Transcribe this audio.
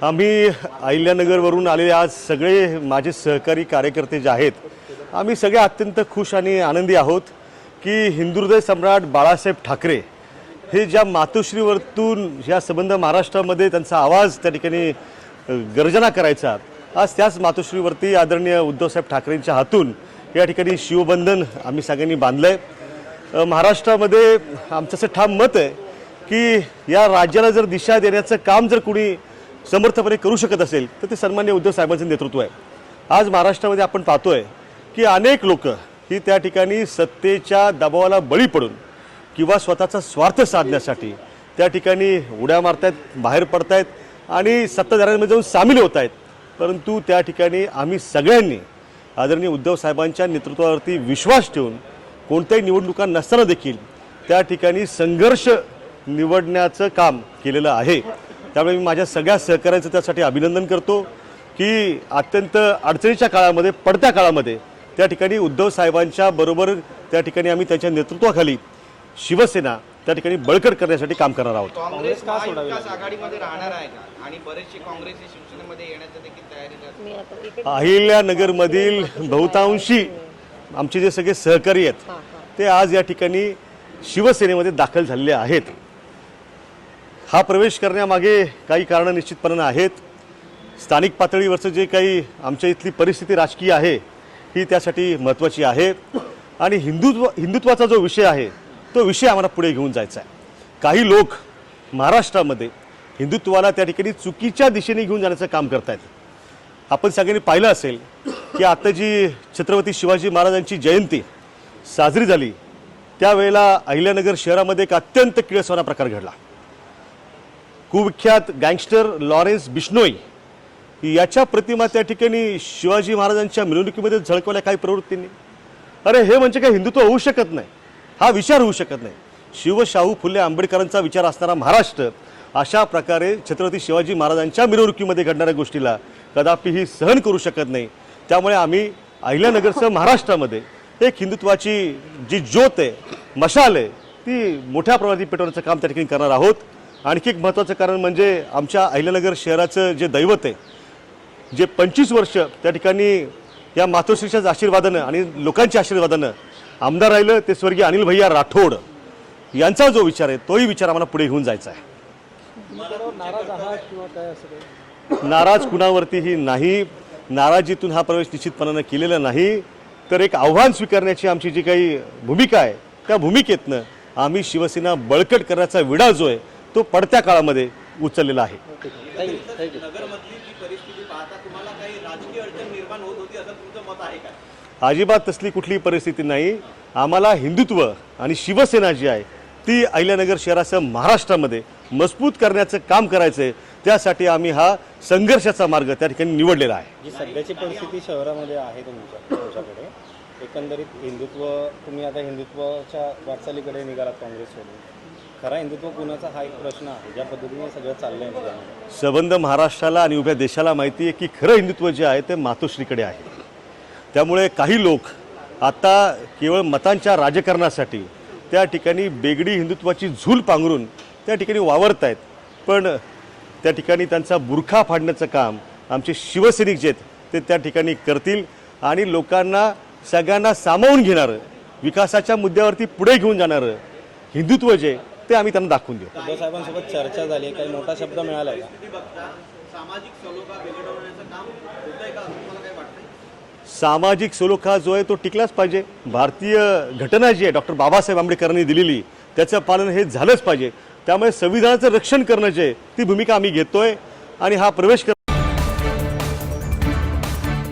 आम्ही अहिल्यानगरवरून आलेले आज सगळे माझे सहकारी कार्यकर्ते जे आहेत, आम्ही सगळे अत्यंत खुश आणि आनंदी आहोत की हिंदुहृदय सम्राट बाळासाहेब ठाकरे हे ज्या मातोश्रीवरतून या संबंध महाराष्ट्रामध्ये त्यांचा आवाज त्या ठिकाणी गर्जना करायचा, आज त्याच मातोश्रीवरती आदरणीय उद्धवसाहेब ठाकरेंच्या हातून या ठिकाणी शिवबंधन आम्ही सगळ्यांनी बांधलं आहे। महाराष्ट्रामध्ये आमचं असं ठाम मत आहे की या राज्याला जर दिशा देण्याचं काम जर कुणी समर्थपणे करू शकत असेल तर ते सन्माननीय उद्धव साहेबांचं नेतृत्व आहे। आज महाराष्ट्रामध्ये आपण पाहतोय की अनेक लोक ही त्या ठिकाणी सत्तेच्या दबावाला बळी पडून किंवा स्वतःचा स्वार्थ साधण्यासाठी त्या ठिकाणी उड्या मारतायत, बाहेर पडतायत आणि सत्ताधाऱ्यांमध्ये जाऊन सामील होत आहेत। परंतु त्या ठिकाणी आम्ही सगळ्यांनी आदरणीय उद्धव साहेबांच्या नेतृत्वावरती विश्वास ठेवून कोणत्याही निवडणुका नसताना देखील त्या ठिकाणी संघर्ष निवडण्याचं काम केलेलं आहे। त्यामुळे मी माझ्या सगळ्या सहकाऱ्यांचं त्यासाठी अभिनंदन करतो की अत्यंत अडचणीच्या काळामध्ये, पडत्या काळामध्ये त्या ठिकाणी उद्धव साहेबांच्या बरोबर त्या ठिकाणी आम्ही त्यांच्या नेतृत्वाखाली शिवसेना त्या ठिकाणी बळकट करण्यासाठी काम करणार आहोत। काँग्रेस महाविकास आघाडीमध्ये राहणार आहे का आणि बरेचसे काँग्रेस शिवसेनेमध्ये येण्याची देखील तयारी आहे। अहिल्यानगरमधील बहुतांशी आमचे जे सगळे सहकारी आहेत ते आज या ठिकाणी शिवसेनेमध्ये दाखल झालेले आहेत। हा प्रवेश करण्यामागे काही कारणं निश्चितपणे आहेत। स्थानिक पातळीवरचं जे काही आमच्या इथली परिस्थिती राजकीय आहे ही त्यासाठी महत्त्वाची आहे आणि हिंदुत्वाचा जो विषय आहे तो विषय आम्हाला पुढे घेऊन जायचा आहे। काही लोक महाराष्ट्रामध्ये हिंदुत्वाला त्या ठिकाणी चुकीच्या दिशेने घेऊन जाण्याचं काम करत आहेत। आपण सगळ्यांनी पाहिलं असेल की आता जी छत्रपती शिवाजी महाराजांची जयंती साजरी झाली त्यावेळेला अहिल्यानगर शहरामध्ये एक अत्यंत किळसवाना प्रकार घडला। कुविख्यात गँगस्टर लॉरेन्स बिश्नोई याच्या प्रतिमा त्या ठिकाणी शिवाजी महाराजांच्या मिरवणुकीमध्ये झळकवल्या काही प्रवृत्तींनी। अरे हे म्हणजे काय हिंदुत्व होऊ शकत नाही, हा विचार होऊ शकत नाही। शिवशाहू फुले आंबेडकरांचा विचार असणारा महाराष्ट्र अशा प्रकारे छत्रपती शिवाजी महाराजांच्या मिरवणुकीमध्ये घडणाऱ्या गोष्टीला कदापिही सहन करू शकत नाही। त्यामुळे आम्ही अहिल्यानगरसह महाराष्ट्रामध्ये एक हिंदुत्वाची जी ज्योत आहे, मशाल आहे, ती मोठ्या प्रमाणात पेटवण्याचं काम त्या ठिकाणी करणार आहोत। आणखी एक महत्त्वाचं कारण म्हणजे आमच्या अहिल्यानगर शहराचं जे दैवत आहे, जे 25 वर्ष त्या ठिकाणी या मातोश्रीच्याच आशीर्वादानं आणि लोकांच्या आशीर्वादानं आमदार राहिलं ते स्वर्गीय अनिल भैया राठोड यांचा जो विचार आहे तोही विचार आम्हाला पुढे घेऊन जायचा आहे। नाराज कुणावरतीही नाही, नाराजीतून हा प्रवेश निश्चितपणानं केलेला नाही, तर एक आव्हान स्वीकारण्याची आमची जी काही भूमिका आहे त्या भूमिकेतनं आम्ही शिवसेना बळकट करण्याचा विडा जो आहे तो पडत्या काळामध्ये उचललेला आहे। अजिबात तसली कुठलीही परिस्थिती नाही। आम्हाला हिंदुत्व आणि शिवसेना जी आहे ती अहिल्यानगर शहरासह महाराष्ट्रामध्ये मजबूत करण्याचं काम करायचं आहे। त्यासाठी आम्ही हा संघर्षाचा मार्ग त्या ठिकाणी निवडलेला आहे। जी सध्याची परिस्थिती शहरामध्ये आहे तुमच्याकडे एकंदरीत हिंदुत्व, तुम्ही आता हिंदुत्वाच्या वाटचालीकडे निघालात काँग्रेससोबत, खरा हिंदुत्व कुणाचा हा एक प्रश्न आहे। ज्या पद्धतीने सगळं चाललंय संबंध महाराष्ट्राला आणि उभ्या देशाला माहिती आहे की खरं हिंदुत्व जे आहे ते मातोश्रीकडे आहे। त्यामुळे काही लोक आता केवळ मतांच्या राजकारणासाठी त्या ठिकाणी बेगडी हिंदुत्वाची झूल पांघरून त्या ठिकाणी वावरत आहेत, पण त्या ठिकाणी त्यांचा बुरखा फाडण्याचं काम आमचे शिवसैनिक जे आहेत ते त्या ठिकाणी करतील आणि लोकांना सगळ्यांना सामावून घेणारं, विकासाच्या मुद्द्यावरती पुढे घेऊन जाणारं हिंदुत्व जे ते आम्ही त्यांना दाखवून देऊ। उद्धव साहेबांसोबत चर्चा झाली, काही मोठा शब्द मिळाला आहे सामाजिक सलोखा जो आहे तो टिकलाच पाहिजे। भारतीय घटना जी आहे डॉक्टर बाबासाहेब आंबेडकरांनी दिलेली त्याचं पालन हे झालंच पाहिजे। त्यामुळे संविधानाचं रक्षण करणं जे ती भूमिका आम्ही घेतोय आणि हा प्रवेश